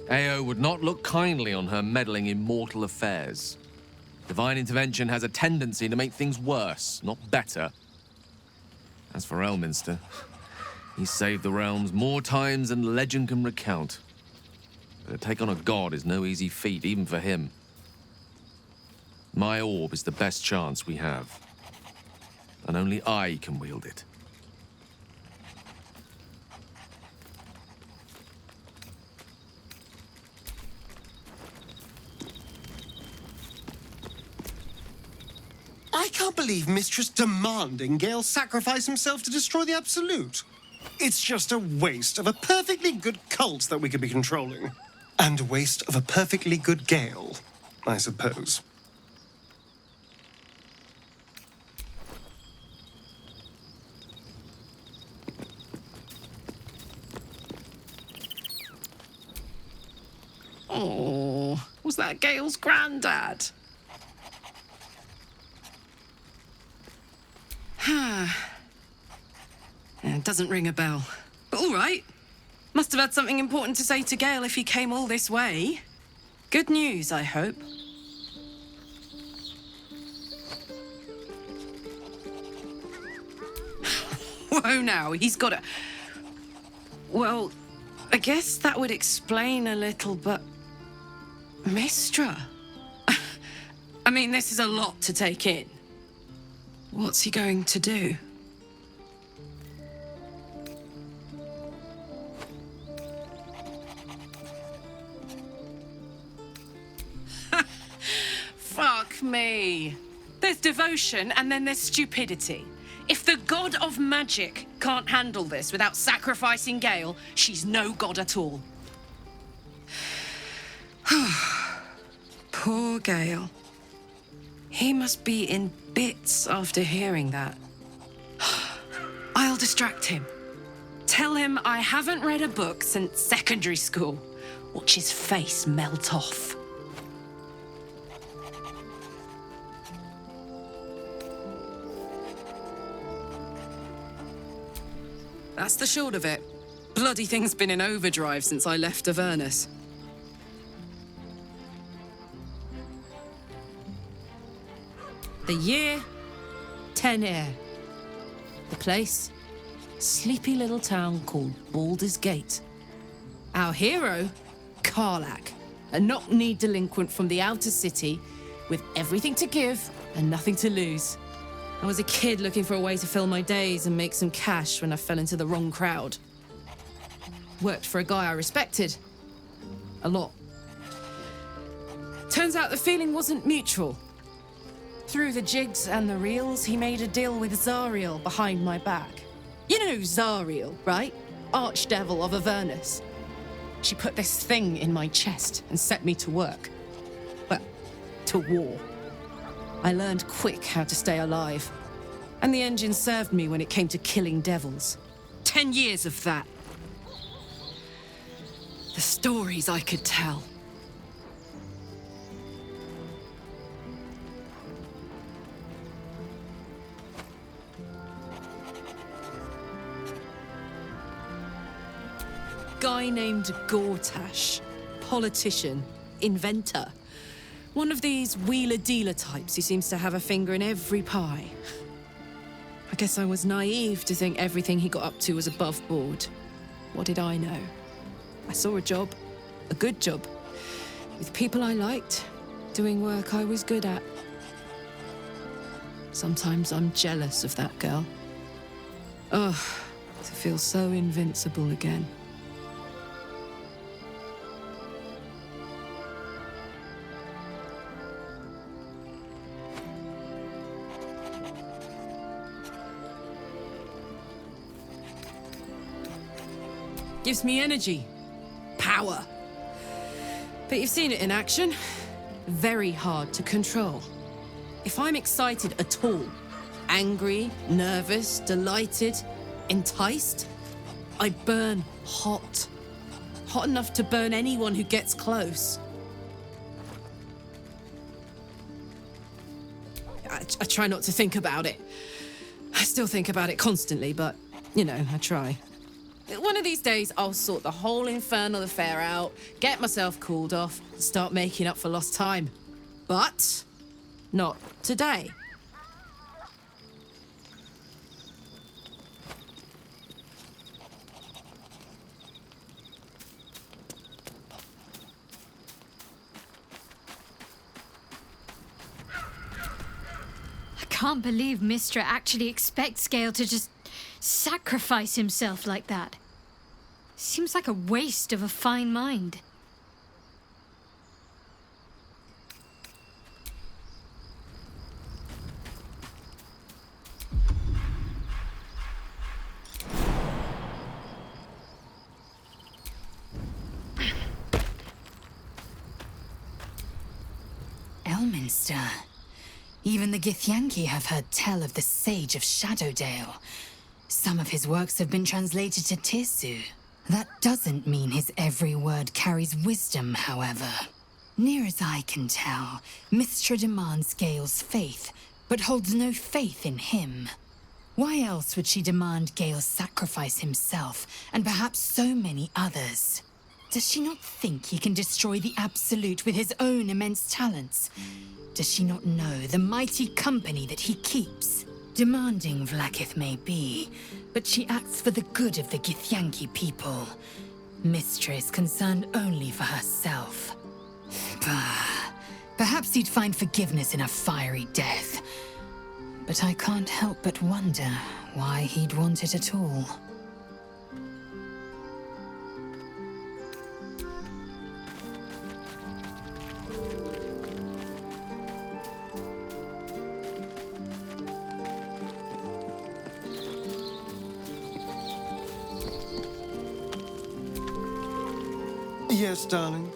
Ao would not look kindly on her meddling in mortal affairs. Divine intervention has a tendency to make things worse, not better. As for Elminster, he's saved the realms more times than legend can recount. But to take on a god is no easy feat, even for him. My orb is the best chance we have. And only I can wield it. I can't believe Mistress demanding Gale sacrifice himself to destroy the Absolute. It's just a waste of a perfectly good cult that we could be controlling. And a waste of a perfectly good Gale, I suppose. Oh, was that Gale's granddad? It doesn't ring a bell. But all right. Must have had something important to say to Gale if he came all this way. Good news, I hope. Whoa now, he's got a... Well, I guess that would explain a little, but... Mistra? I mean, this is a lot to take in. What's he going to do? Fuck me. There's devotion and then there's stupidity. If the god of magic can't handle this without sacrificing Gale, she's no god at all. Poor Gale. He must be in bits after hearing that. I'll distract him. Tell him I haven't read a book since secondary school. Watch his face melt off. That's the short of it. Bloody thing's been in overdrive since I left Avernus. The year, 10 Air. The place, sleepy little town called Baldur's Gate. Our hero, Karlach, a knock-knee delinquent from the outer city with everything to give and nothing to lose. I was a kid looking for a way to fill my days and make some cash when I fell into the wrong crowd. Worked for a guy I respected. A lot. Turns out the feeling wasn't mutual. Through the jigs and the reels, he made a deal with Zariel behind my back. You know Zariel, right? Archdevil of Avernus. She put this thing in my chest and set me to work. Well, to war. I learned quick how to stay alive. And the engine served me when it came to killing devils. 10 years of that. The stories I could tell. Guy named Gortash. Politician. Inventor. One of these wheeler-dealer types who seems to have a finger in every pie. I guess I was naive to think everything he got up to was above board. What did I know? I saw a job, a good job, with people I liked, doing work I was good at. Sometimes I'm jealous of that girl. Oh, to feel so invincible again. Gives me energy, power. But you've seen it in action. Very hard to control. If I'm excited at all, angry, nervous, delighted, enticed, I burn hot. Hot enough to burn anyone who gets close. I try not to think about it. I still think about it constantly, but, you know, I try. One of these days, I'll sort the whole infernal affair out, get myself cooled off, and start making up for lost time. But not today. I can't believe Mistra actually expects Gale to just sacrifice himself like that. Seems like a waste of a fine mind. Elminster. Even the Githyanki have heard tell of the Sage of Shadowdale. Some of his works have been translated to Tirsu. That doesn't mean his every word carries wisdom, however. Near as I can tell, Mistra demands Gale's faith, but holds no faith in him. Why else would she demand Gale sacrifice himself, and perhaps so many others? Does she not think he can destroy the Absolute with his own immense talents? Does she not know the mighty company that he keeps? Demanding Vlaakith may be, but she acts for the good of the Githyanki people. Mistra is concerned only for herself. Perhaps he'd find forgiveness in a fiery death. But I can't help but wonder why he'd want it at all. Yes, darling.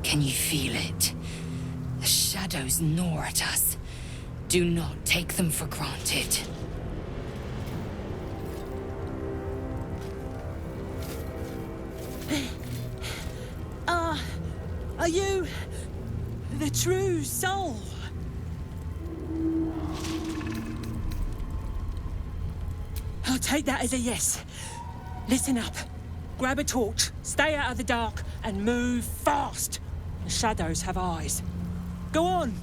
Can you feel it? The shadows gnaw at us. Do not take them for granted. Are you the true soul? I'll take that as a yes. Listen up. Grab a torch, stay out of the dark, and move fast. The shadows have eyes. Go on.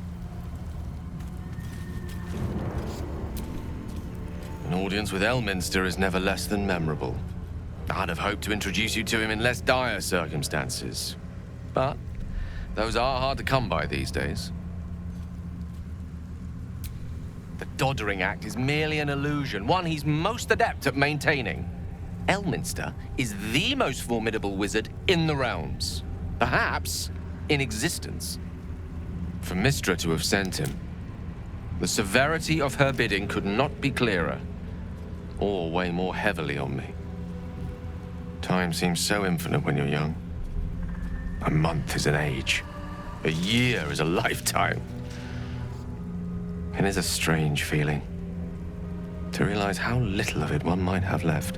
An audience with Elminster is never less than memorable. I'd have hoped to introduce you to him in less dire circumstances. But those are hard to come by these days. The Doddering Act is merely an illusion, one he's most adept at maintaining. Elminster is the most formidable wizard in the realms. Perhaps in existence. For Mistra to have sent him, the severity of her bidding could not be clearer, or weigh more heavily on me. Time seems so infinite when you're young. A month is an age. A year is a lifetime. It is a strange feeling to realize how little of it one might have left.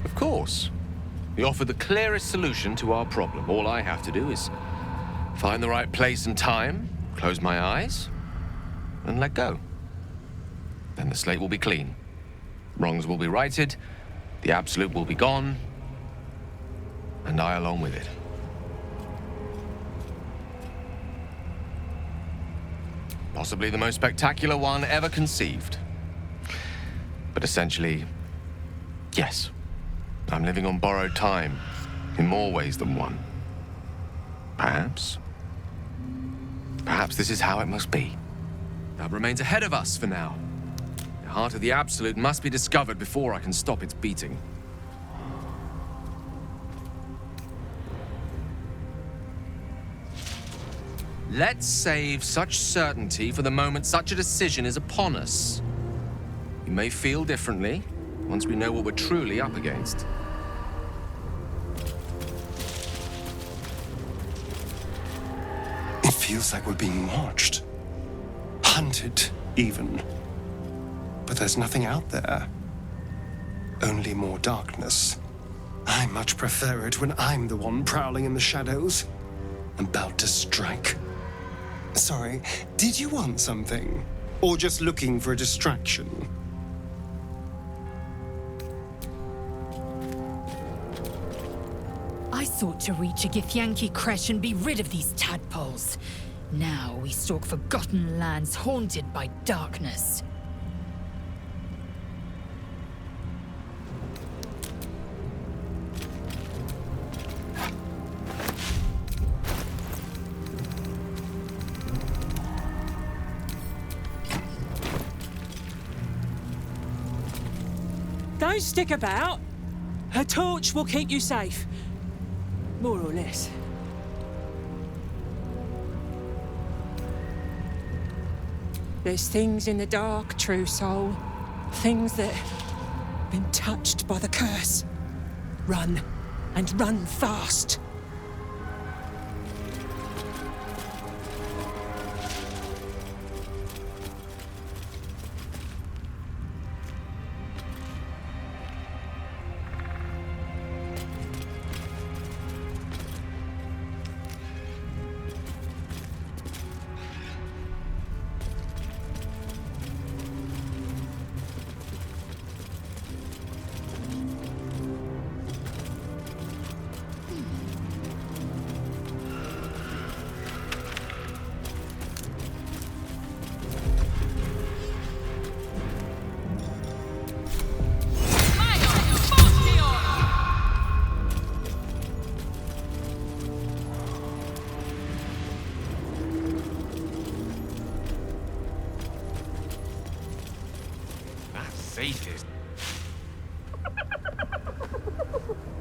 Of course, we offer the clearest solution to our problem. All I have to do is find the right place and time, close my eyes, and let go. Then the slate will be clean. Wrongs will be righted, the Absolute will be gone, and I along with it. Possibly the most spectacular one ever conceived. But essentially, yes, I'm living on borrowed time in more ways than one. Perhaps this is how it must be. That remains ahead of us for now. The heart of the Absolute must be discovered before I can stop its beating. Let's save such certainty for the moment such a decision is upon us. You may feel differently once we know what we're truly up against. It feels like we're being watched. Hunted, even. But there's nothing out there. Only more darkness. I much prefer it when I'm the one prowling in the shadows, about to strike. Sorry, did you want something? Or just looking for a distraction? I sought to reach a Githyanki creche and be rid of these tadpoles. Now we stalk forgotten lands haunted by darkness. Don't stick about. Her torch will keep you safe. More or less. There's things in the dark, true soul. Things that have been touched by the curse. Run, and run fast.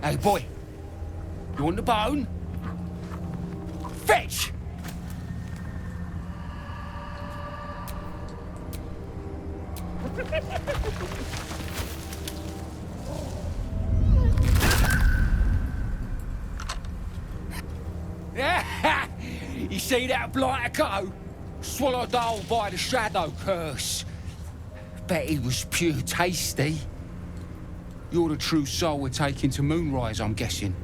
Hey, boy. You want the bone? Fetch! You see that blighter go? Swallowed whole by the shadow curse. Bet he was pure tasty. You're the true soul we're taking to Moonrise, I'm guessing.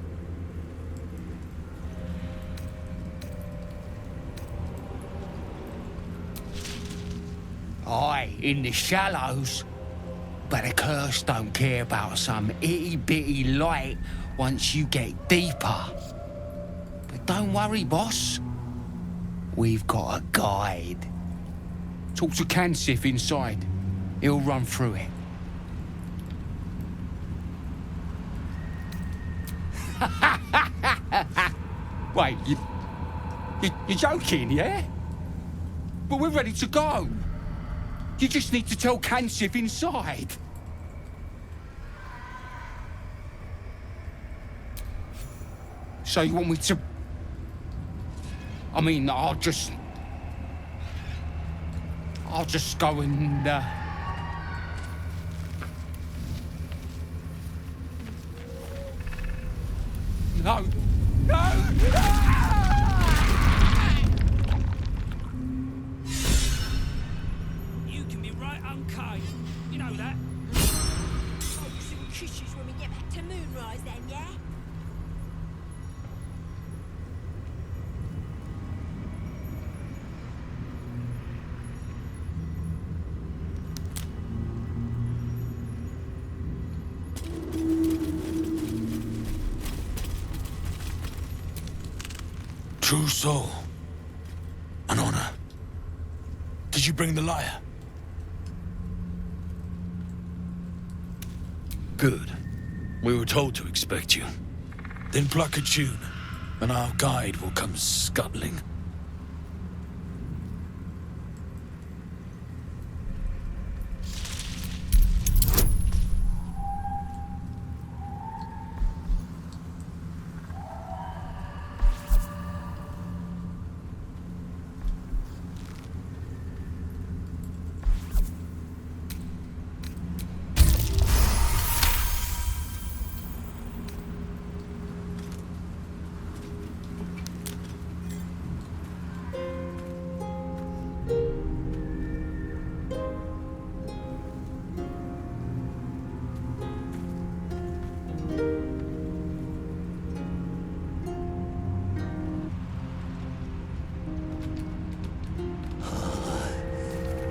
Aye, in the shallows. But the curse don't care about some itty-bitty light once you get deeper. But don't worry, boss. We've got a guide. Talk to Kansif inside. He'll run through it. Wait, you're joking, yeah? But we're ready to go. You just need to tell Kansif inside. So you want me to... I mean, I'll just go and... No! No! You can be right unkind. You know that. Hugs and kisses when we get back to Moonrise then, yeah? True soul. An honor. you bring the lyre? Good. We were told to expect you. Then pluck a tune, and our guide will come scuttling.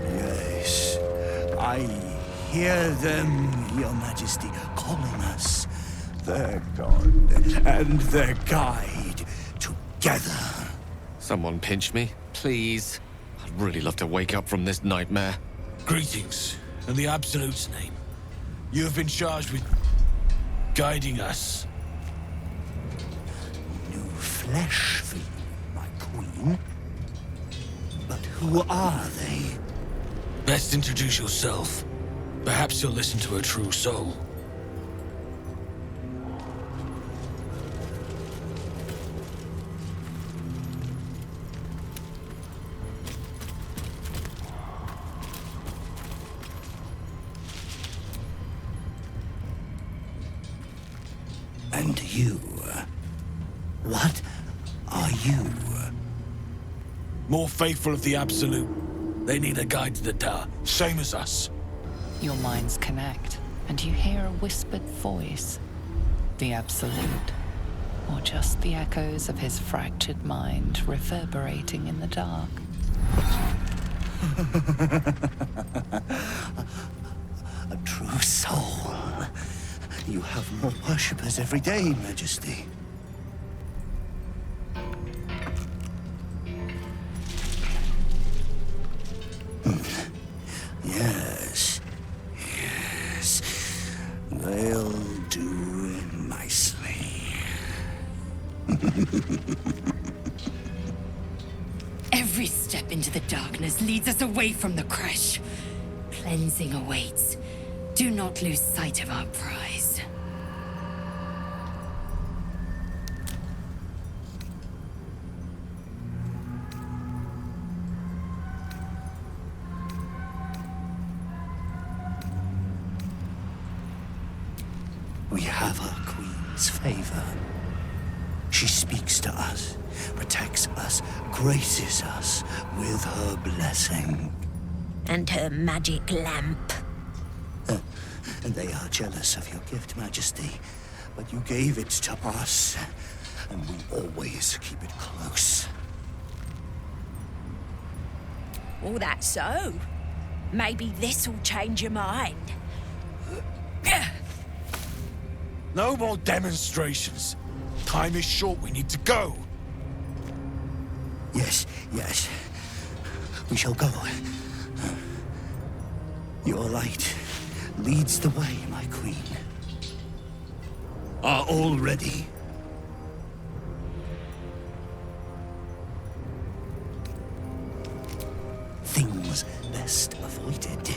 Yes, I hear them, Your Majesty, calling us, their god and their guide, together. Someone pinch me, please. I'd really love to wake up from this nightmare. Greetings, in the Absolute's name. You have been charged with guiding us. New flesh for you, my queen. But who are they? Best introduce yourself. Perhaps you'll listen to a true soul. And you? What are you? More faithful of the Absolute. They need a guide to the tower, same as us. Your minds connect, and you hear a whispered voice. The Absolute. Or just the echoes of his fractured mind reverberating in the dark. A true soul. You have more worshippers every day, Majesty. Yes. Yes. They'll do nicely. Every step into the darkness leads us away from the crash. Cleansing awaits. Do not lose sight of our prize. We have our queen's favor. She speaks to us, protects us, graces us with her blessing. And her magic lamp. And they are jealous of your gift, Majesty. But you gave it to us, and we always keep it close. Oh, that's so. Maybe this'll change your mind. No more demonstrations. Time is short, we need to go. Yes, yes. We shall go. Your light leads the way, my queen. Are all ready? Things best avoided.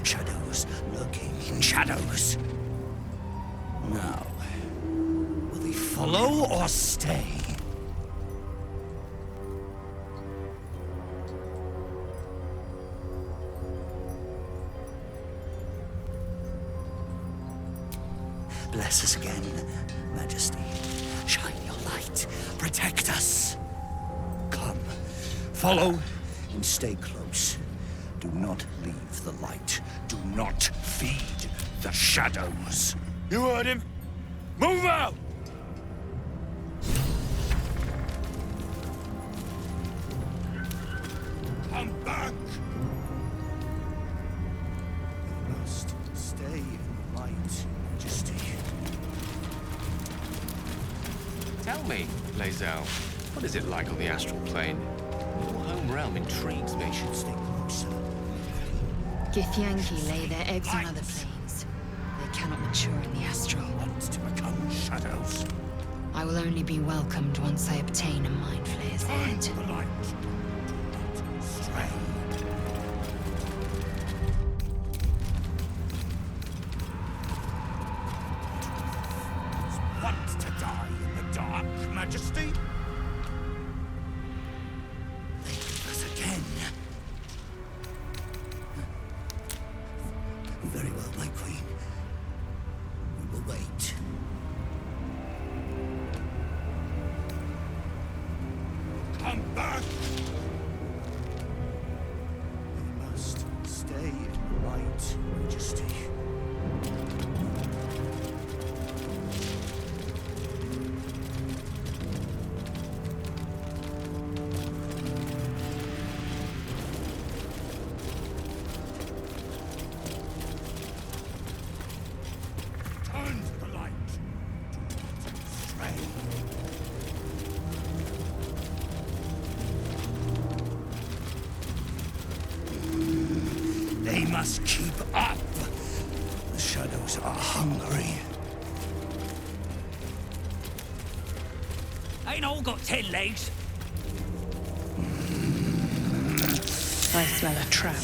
Shadows lurking in shadows. Now, will they follow or stay? Bless us again, Majesty. Shine your light. Protect us. Come, follow and stay close. Do not leave the light. Do not feed the shadows. You heard him. Move out! Come back! You must stay in the light, Majesty. Tell me, Lae'zel, what is it like on the astral plane? Your home realm intrigues me. Stay closer. Githyanki lay their eggs on other planes. They cannot mature in the astral. Want to become shadows? I will only be welcomed once I obtain a mind flayer's head. The light. Do not stray. Want to die in the dark, Majesty? They leave us again. Very well, my queen. We will wait. Come back! We must stay in the light, Majesty. Turn to the light. Do not stray. They must keep up. The shadows are hungry. Ain't all got 10 legs. I smell a trap.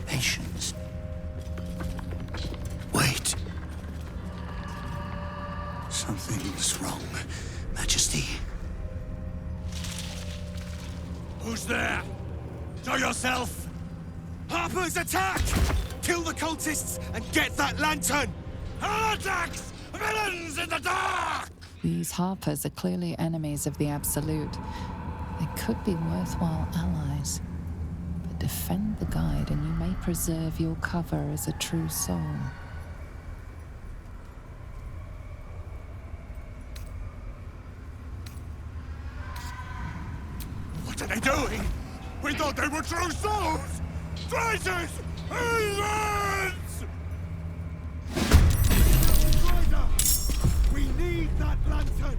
Patience. Wait. Something's wrong, Majesty. Who's there? Show yourself! Harper's attack! Kill the cultists and get that lantern! Heretics! Villains in the dark! These Harpers are clearly enemies of the Absolute. They could be worthwhile allies. But defend the guide and you may preserve your cover as a true soul. What are they doing? We thought they were true souls! Traitors! Heathens! Rider! We need that lantern!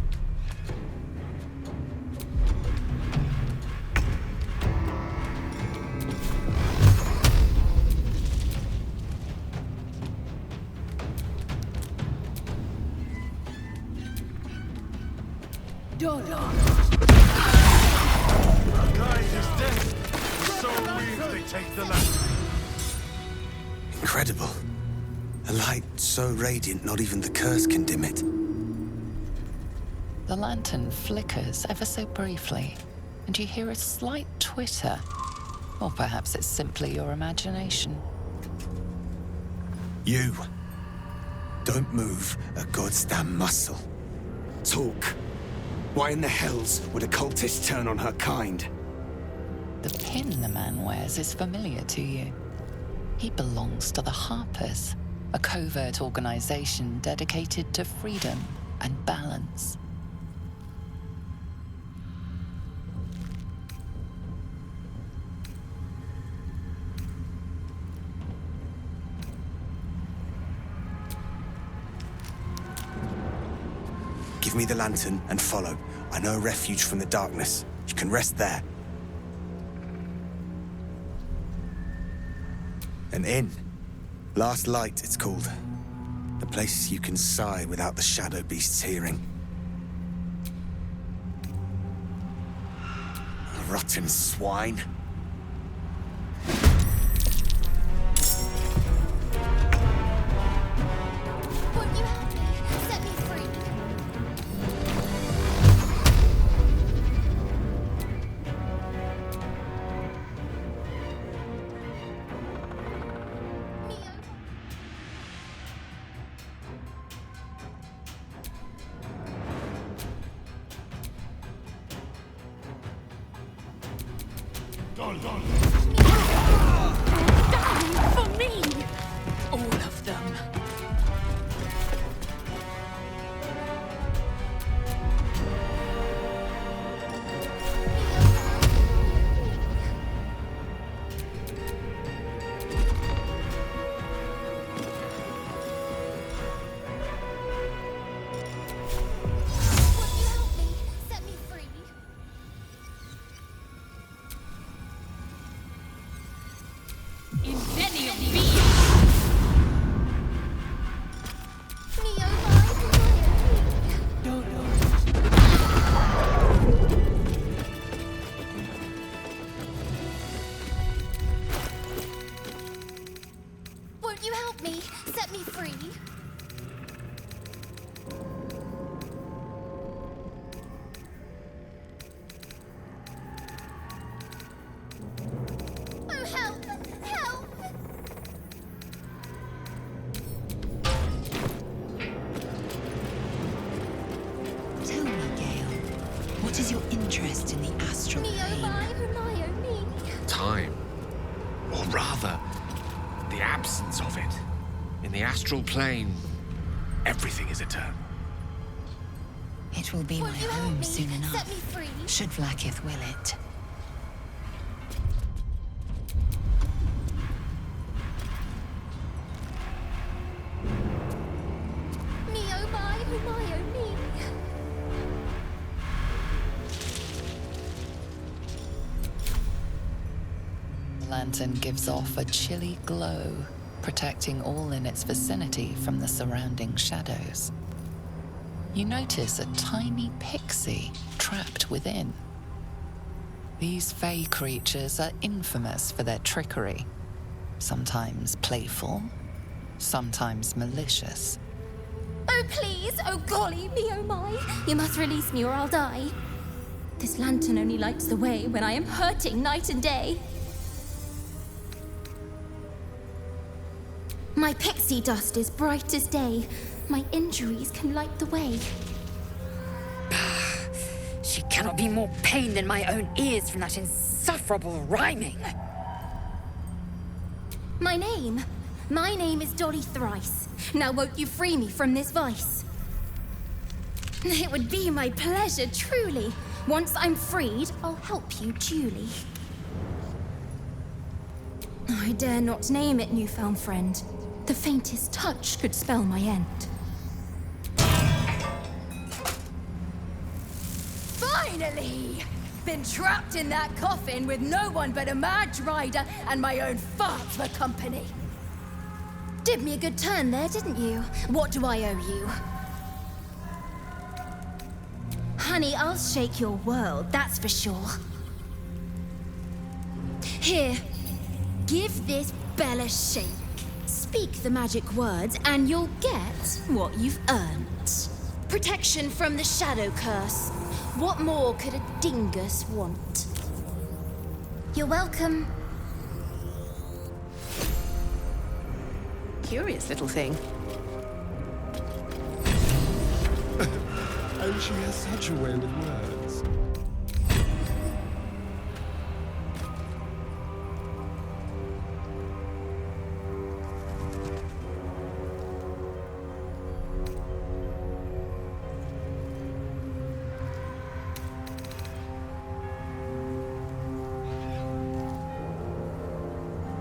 Incredible. A light so radiant, not even the curse can dim it. The lantern flickers ever so briefly, and you hear a slight twitter. Or perhaps it's simply your imagination. You. Don't move a goddamn muscle. Talk. Why in the hells would a cultist turn on her kind? The pin the man wears is familiar to you. He belongs to the Harpers, a covert organization dedicated to freedom and balance. Give me the lantern and follow. I know a refuge from the darkness. You can rest there. An inn. Last Light, it's called. A place you can sigh without the shadow beasts hearing. Rotten swine. Won't you help me? Set me free. Mio. For me! All of them. Won't you help me? Set me free. help me. Set me free. Oh, help! Help! Tell me, Gale, what is your interest in the astral Me, oh plane? my, oh my, oh me. Time. Or rather, the absence of it. In the astral plane, everything is eternal. It will be my Won't you help home me? soon enough. Set me free. Should Vlaakith will it. Me, oh my, oh my, oh me. The lantern gives off a chilly glow, protecting all in its vicinity from the surrounding shadows. You notice a tiny pixie trapped within. These fey creatures are infamous for their trickery, sometimes playful, sometimes malicious. Oh, please! Oh, golly, me, oh my! You must release me or I'll die. This lantern only lights the way when I am hurting night and day. My pixie dust is bright as day. My injuries can light the way. She cannot be more pain than my own ears from that insufferable rhyming. My name is Dolly Thrice. Now won't you free me from this vice? It would be my pleasure, truly. Once I'm freed, I'll help you duly. I dare not name it, newfound friend. The faintest touch could spell my end. Finally! Been trapped in that coffin with no one but a mad rider and my own farts for company. Did me a good turn there, didn't you? What do I owe you? Honey, I'll shake your world, that's for sure. Here, give this bell a shake. Speak the magic words and you'll get what you've earned. Protection from the shadow curse. What more could a dingus want? You're welcome. Curious little thing. And she has such a way with words.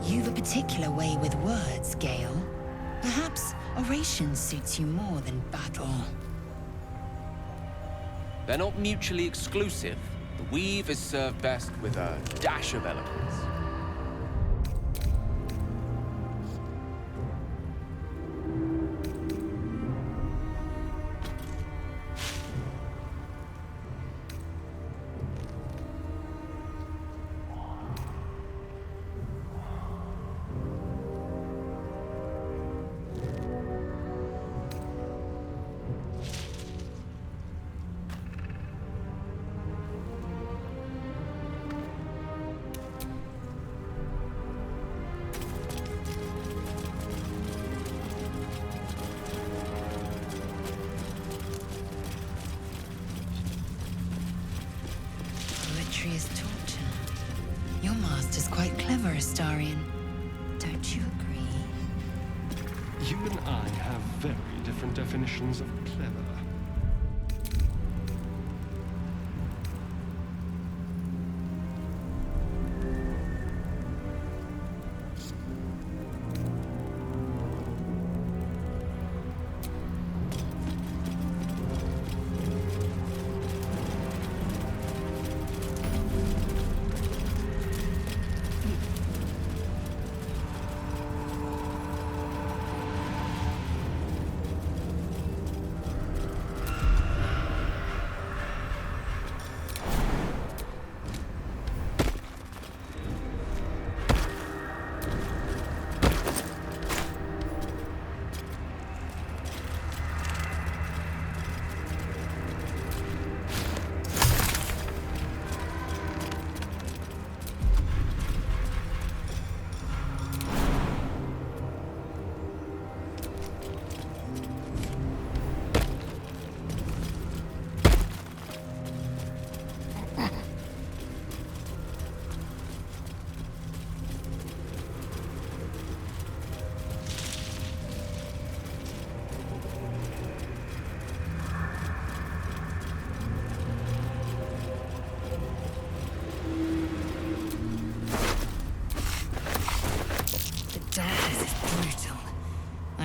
You've a particular way with words, Gale. Perhaps oration suits you more than battle. They're not mutually exclusive. The weave is served best with a dash of eloquence. Poetry is torture. Your master's quite clever, Astarion. Don't you agree? You and I have very different definitions of clever.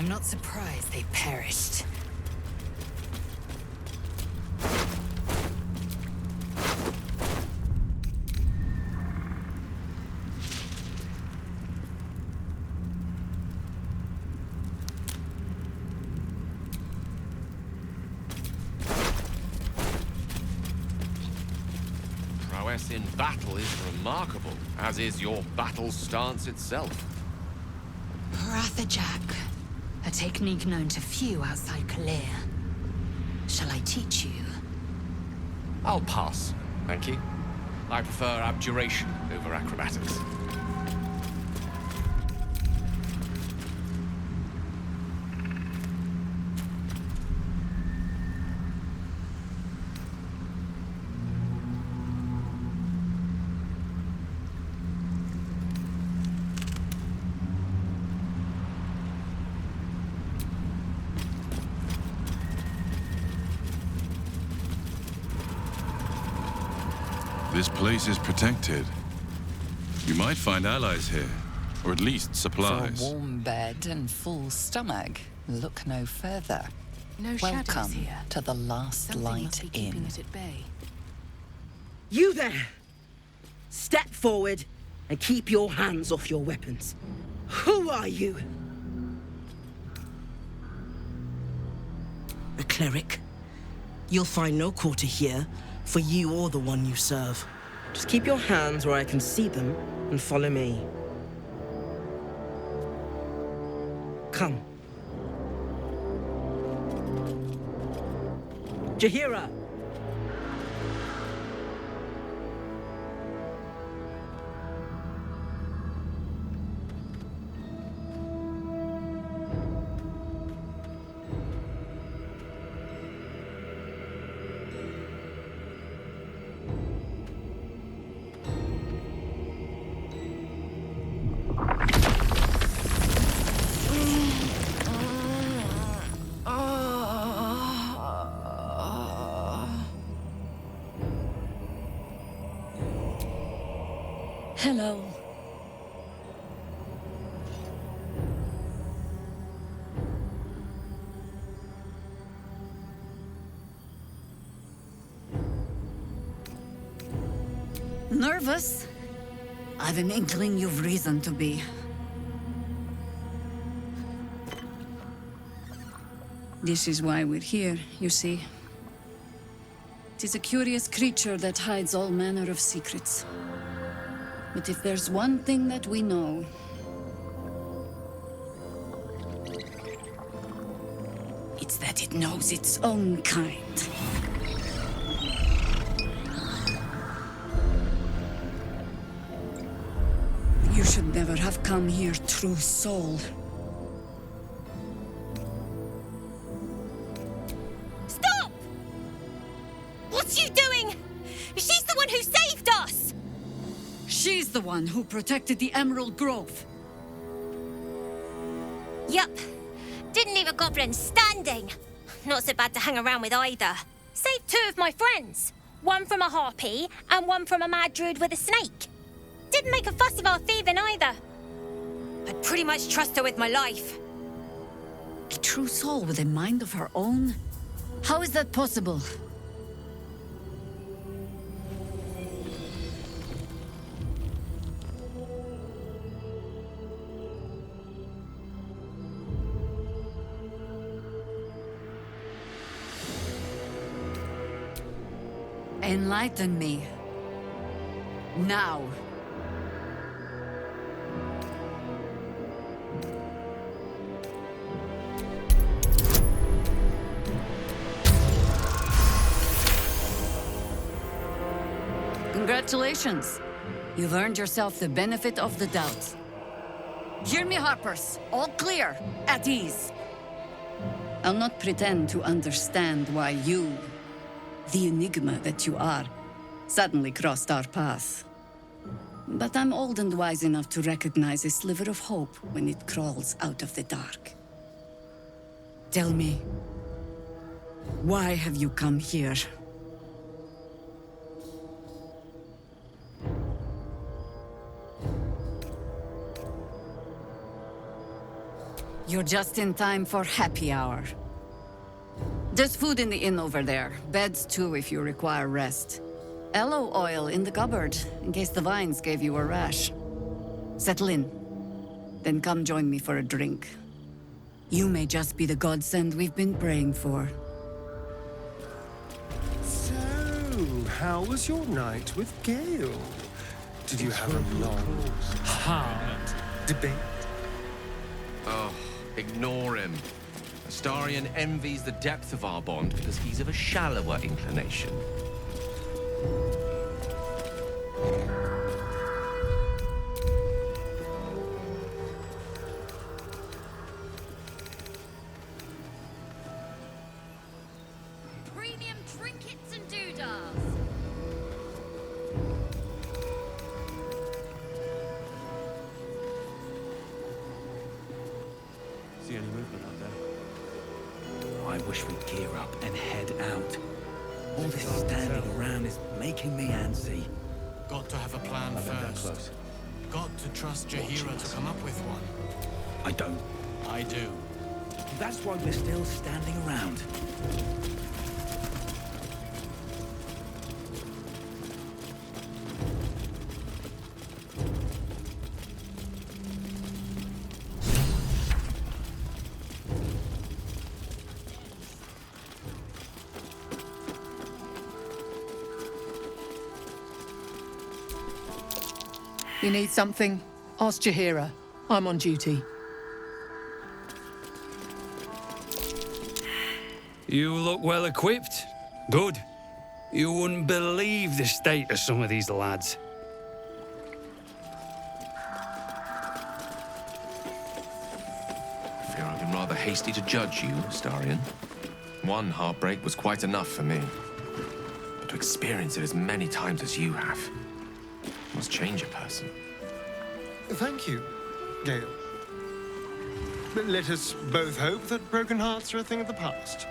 I'm not surprised they perished. Prowess in battle is remarkable, as is your battle stance itself. Rathajak, a technique known to few outside Kalir. Shall I teach you? I'll pass, thank you. I prefer abjuration over acrobatics. This place is protected. You might find allies here, or at least supplies. For a warm bed and full stomach, look no further. No shadows Welcome here. to the Last Something Light must be keeping Inn. it at bay. You there! Step forward and keep your hands off your weapons. Who are you? A cleric? You'll find no quarter here for you or the one you serve. Just keep your hands where I can see them and follow me. Come. Jahira! Hello. Nervous? I've an inkling you've reason to be. This is why we're here, you see. Tis a curious creature that hides all manner of secrets. But if there's one thing that we know, it's that it knows its own kind. You should never have come here, true soul. Stop! What's you doing? She's the one who saved us! She's the one who protected the Emerald Grove. Yup. Didn't leave a goblin standing. Not so bad to hang around with either. Saved two of my friends. One from a harpy and one from a mad druid with a snake. Didn't make a fuss of our thieving either. I'd pretty much trust her with my life. A true soul with a mind of her own? How is that possible? Enlighten me. Now. Congratulations. You've earned yourself the benefit of the doubt. Hear me, Harpers. All clear. At ease. I'll not pretend to understand why you, the enigma that you are, suddenly crossed our path. But I'm old and wise enough to recognize a sliver of hope when it crawls out of the dark. Tell me, why have you come here? You're just in time for happy hour. There's food in the inn over there. Beds too if you require rest. Aloe oil in the cupboard, in case the vines gave you a rash. Settle in. Then come join me for a drink. You may just be the godsend we've been praying for. So, how was your night with Gale? Did you have a long, hard debate? Oh, ignore him. Astarion envies the depth of our bond because he's of a shallower inclination. Premium trinkets and doodahs. See any movement out there? I wish we'd gear up and head out. All this standing around is making me antsy. Got to have a plan first. Got to trust Jaheira to come up with one. I don't. I do. That's why we're still standing around. You need something? Ask Jaheira. I'm on duty. You look well equipped. Good. You wouldn't believe the state of some of these lads. I fear I've been rather hasty to judge you, Astarion. One heartbreak was quite enough for me. But to experience it as many times as you have must change a person. Thank you, Gale. But let us both hope that broken hearts are a thing of the past.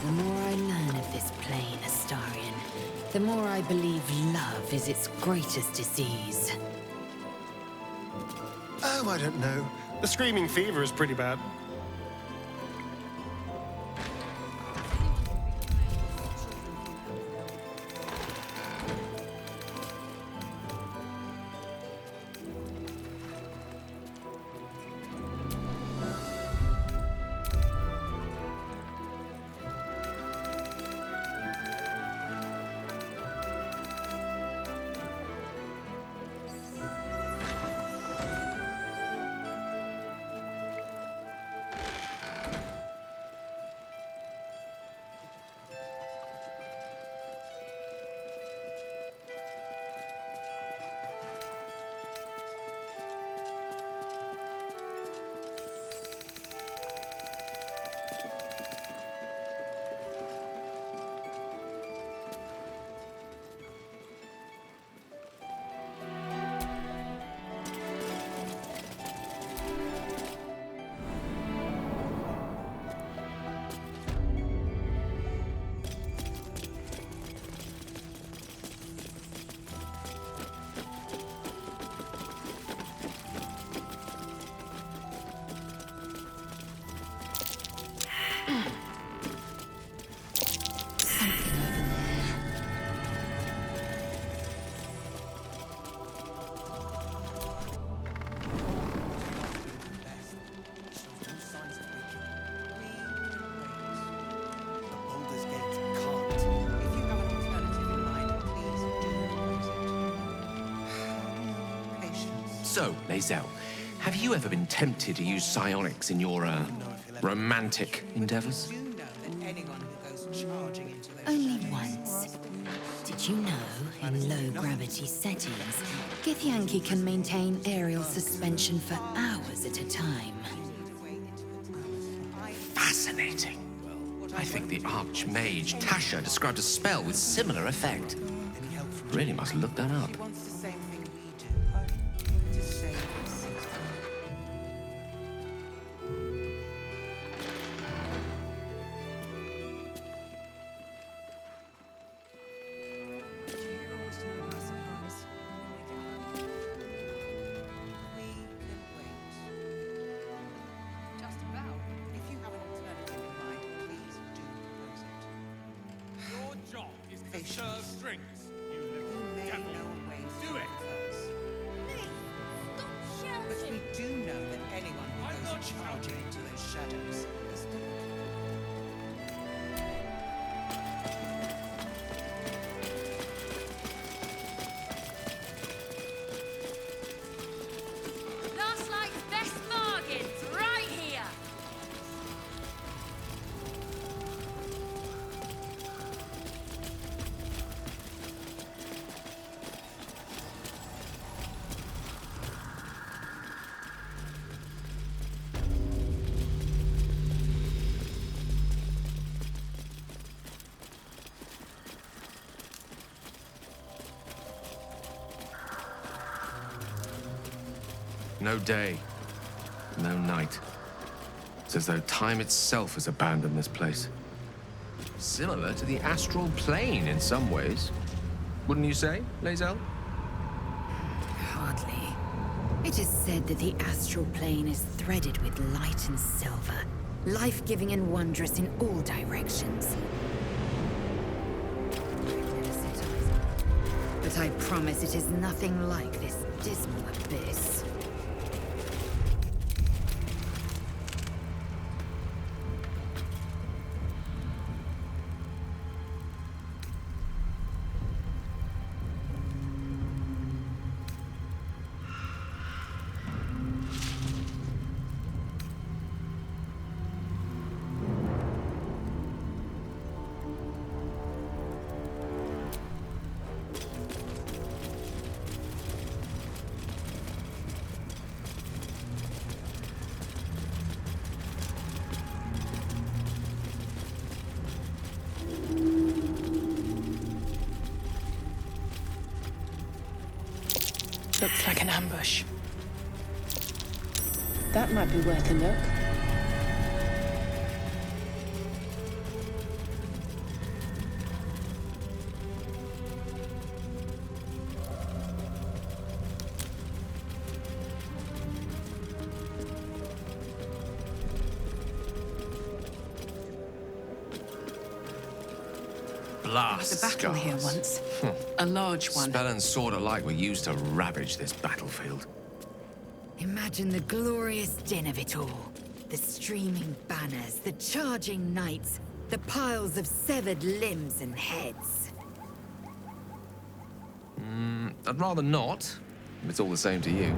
The more I learn of this plane, Astarion, the more I believe love is its greatest disease. Oh, I don't know. The screaming fever is pretty bad. So, Lae'zel, have you ever been tempted to use psionics in your, romantic endeavors? Only once. Did you know, in low-gravity settings, Githyanki can maintain aerial suspension for hours at a time? Fascinating. I think the Archmage Tasha described a spell with similar effect. Really must look that up. Last night's best bargains, right here. No day, no night. It's as though time itself has abandoned this place. Similar to the astral plane in some ways. Wouldn't you say, Lae'zel? Hardly. It is said that the astral plane is threaded with light and silver, life-giving and wondrous in all directions. But I promise it is nothing like this dismal abyss. Looks like an ambush. That might be worth a look. Blast There was a battle here once. A large one. Spell and sword alike were used to ravage this battlefield. Imagine the glorious din of it all. The streaming banners, the charging knights, the piles of severed limbs and heads. I'd rather not, if it's all the same to you.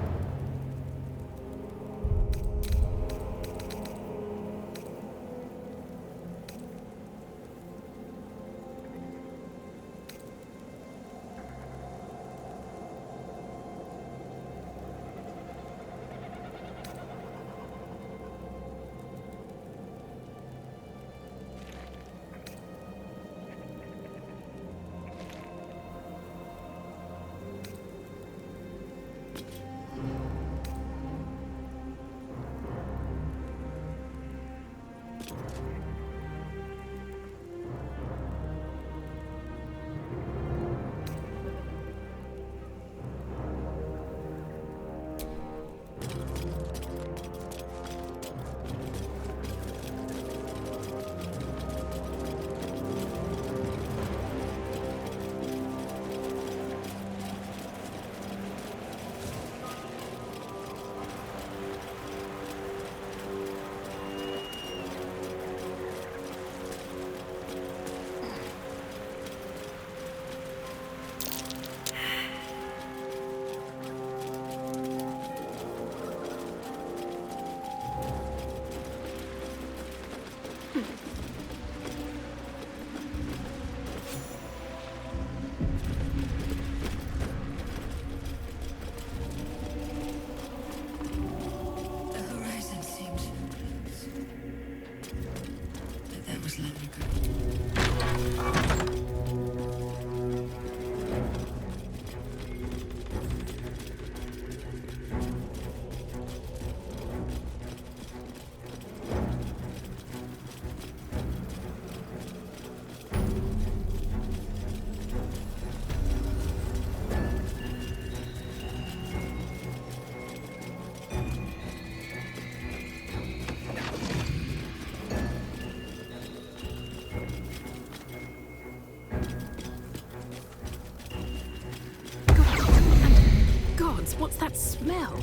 heavens, what's that smell?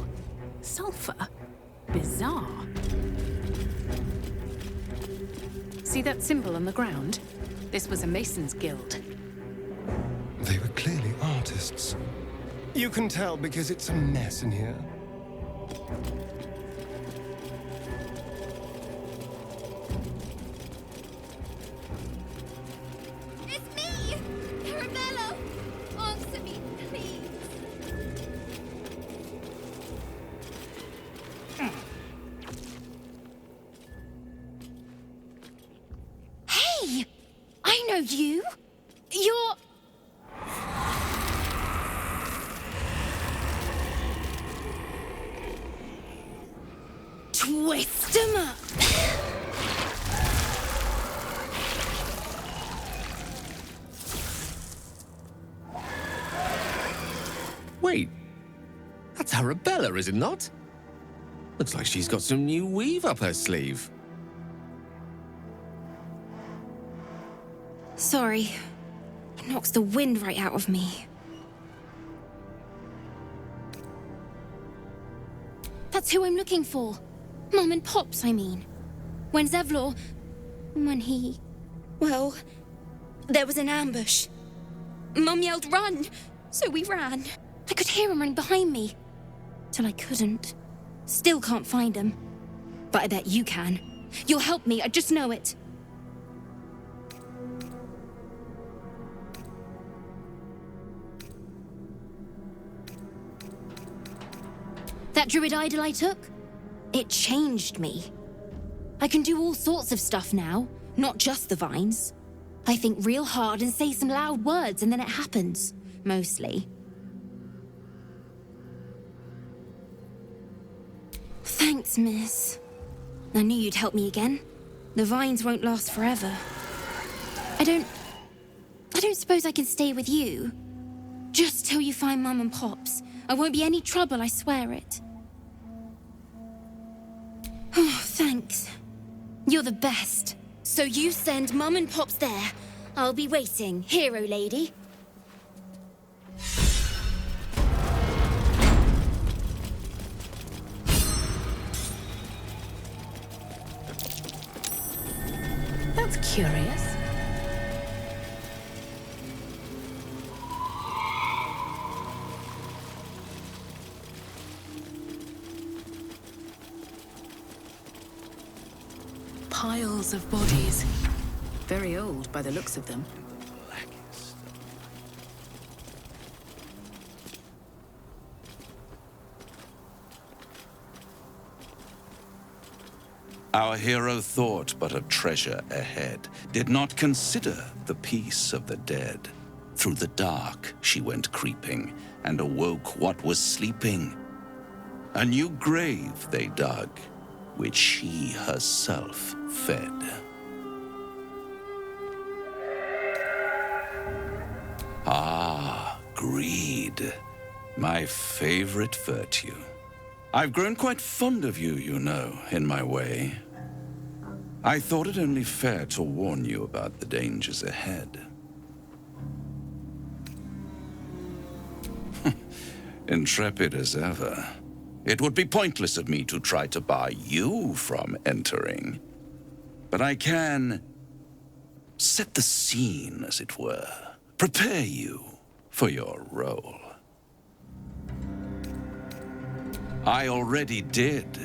Sulfur? Bizarre. See that symbol on the ground? This was a Mason's Guild. They were clearly artists. You can tell because it's a mess in here. It's me! Arabella! Answer me, please! Hey! I know you! You're... Twist 'em up! Wait, that's Arabella, is it not? Looks like she's got some new weave up her sleeve. Sorry. It knocks the wind right out of me. That's who I'm looking for. Mum and Pops, I mean. When Zevlor... When he... Well... There was an ambush. Mum yelled, "Run!" So we ran. I could hear him running behind me. Till I couldn't. Still can't find him. But I bet you can. You'll help me, I just know it. That druid idol I took? It changed me. I can do all sorts of stuff now, not just the vines. I think real hard and say some loud words and then it happens. Mostly. Thanks, miss. I knew you'd help me again. The vines won't last forever. I don't suppose I can stay with you. Just till you find Mum and Pops. I won't be any trouble, I swear it. Oh, thanks. You're the best. So you send Mum and Pops there. I'll be waiting, hero lady. That's curious. Piles of bodies. Very old by the looks of them. Our hero thought but of treasure ahead, did not consider the peace of the dead. Through the dark she went creeping, and awoke what was sleeping. A new grave they dug, which she herself fed. Ah, greed, my favorite virtue. I've grown quite fond of you, you know, in my way. I thought it only fair to warn you about the dangers ahead. Intrepid as ever. It would be pointless of me to try to bar you from entering. But I can set the scene, as it were. Prepare you for your role. I already did.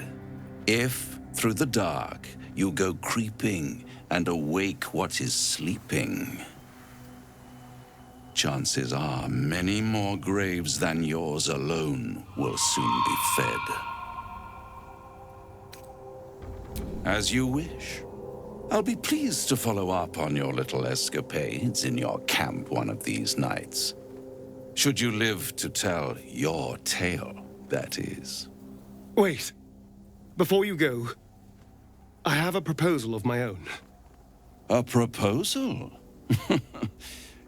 If, through the dark, you go creeping and awake what is sleeping, chances are many more graves than yours alone will soon be fed. As you wish. I'll be pleased to follow up on your little escapades in your camp one of these nights. Should you live to tell your tale, that is. Wait. Before you go, I have a proposal of my own. A proposal?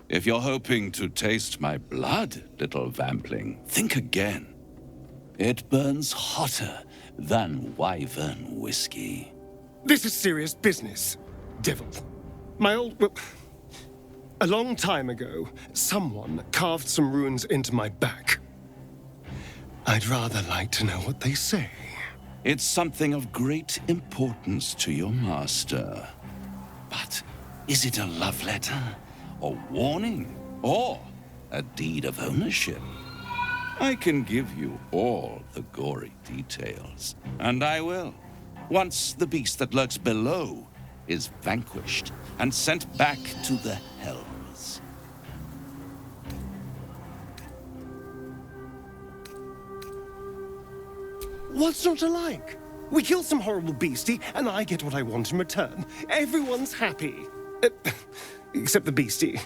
If you're hoping to taste my blood, little vampling, think again. It burns hotter than wyvern whiskey. This is serious business, devil. A long time ago, someone carved some runes into my back. I'd rather like to know what they say. It's something of great importance to your master. But is it a love letter, a warning, or a deed of ownership? I can give you all the gory details, and I will, once the beast that lurks below is vanquished and sent back to the hells. What's not to like? We kill some horrible beastie, and I get what I want in return. Everyone's happy. Except the beastie.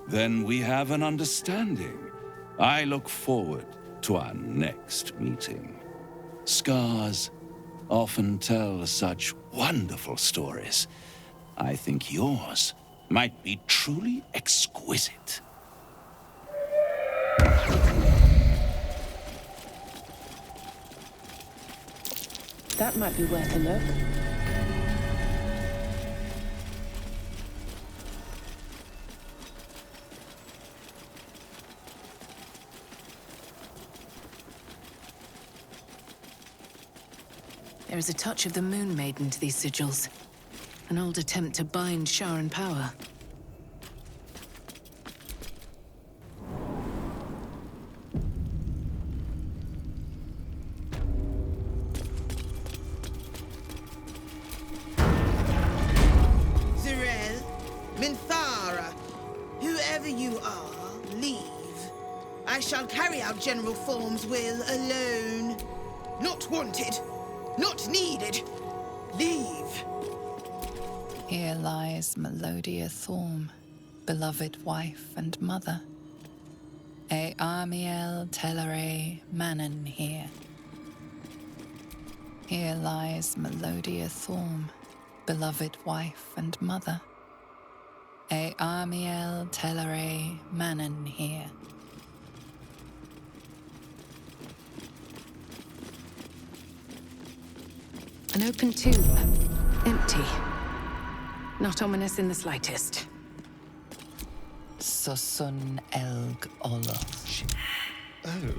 Then we have an understanding. I look forward to our next meeting. Scars often tell such wonderful stories. I think yours might be truly exquisite. That might be worth a look. There is a touch of the Moon Maiden to these sigils. An old attempt to bind Sharan power. Zirel, Minthara, whoever you are, leave. I shall carry out General Form's will alone. Not wanted. Not needed. Leave. Here lies Melodia Thorm, beloved wife and mother. E Amiel Telere Manon here. Here lies Melodia Thorm, beloved wife and mother. E Amiel Telere Manon here. An open tomb. Empty. Not ominous in the slightest. Susun Elg Oloth. Oh,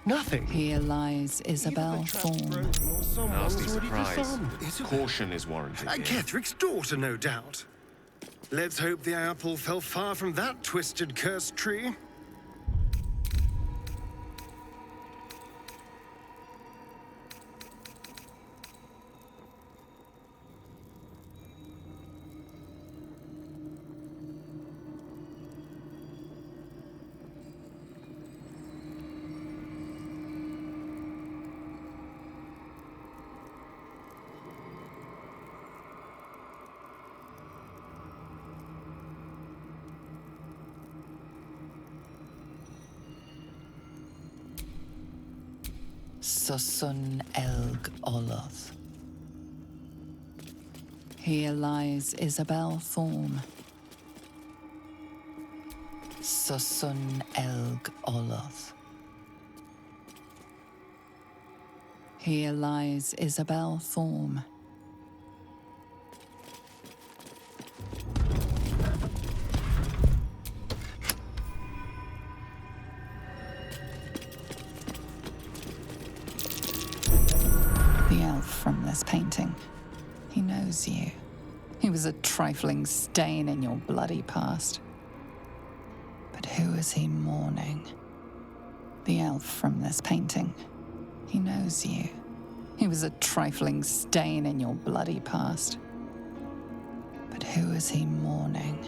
nothing. Here lies Isabel Thorn. Nasty surprise. Caution is warranted. Kethric's daughter, no doubt. Let's hope the apple fell far from that twisted cursed tree. Susun Elg Oloth. Here lies Isabel Thorn. Susun Elg Oloth. Here lies Isabel Thorn. The elf from this painting. He knows you. He was a trifling stain in your bloody past. But who is he mourning? The elf from this painting. He knows you. He was a trifling stain in your bloody past. But who is he mourning?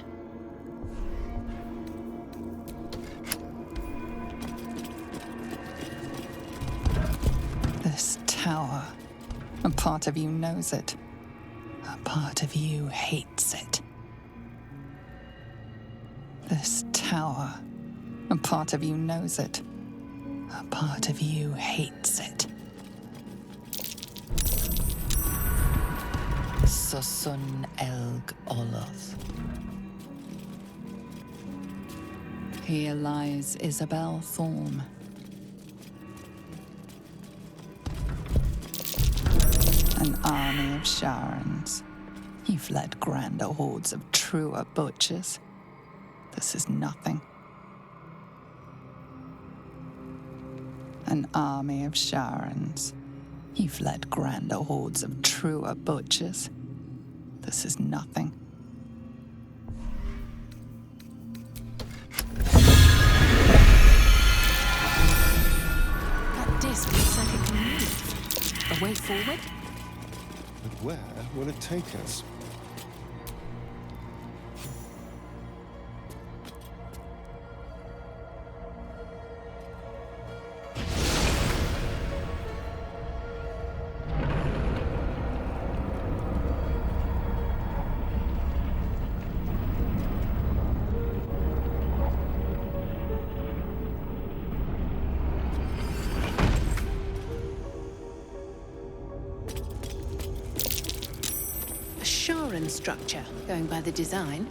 This tower. A part of you knows it. A part of you hates it. This tower. A part of you knows it. A part of you hates it. Susun Elg Oloth. Here lies Isabel Thorm. An army of Sharans. You've led grander hordes of truer butchers. This is nothing. An army of Sharons. You've led grander hordes of truer butchers. This is nothing. That disc looks like it can move. A way forward? But where will it take us? Sharon structure, going by the design.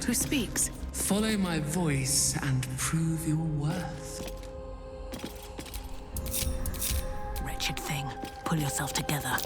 Who speaks? Follow my voice and prove your worth. Wretched thing, pull yourself together.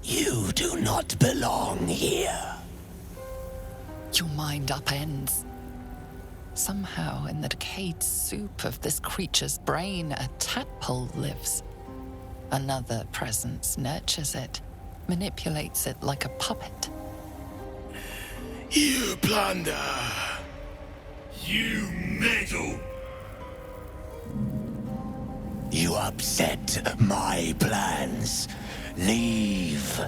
You do not belong here. Your mind upends. Somehow, in the decayed soup of this creature's brain, a tadpole lives. Another presence nurtures it, manipulates it like a puppet. You plunder. You meddle. You upset my plans. Leave.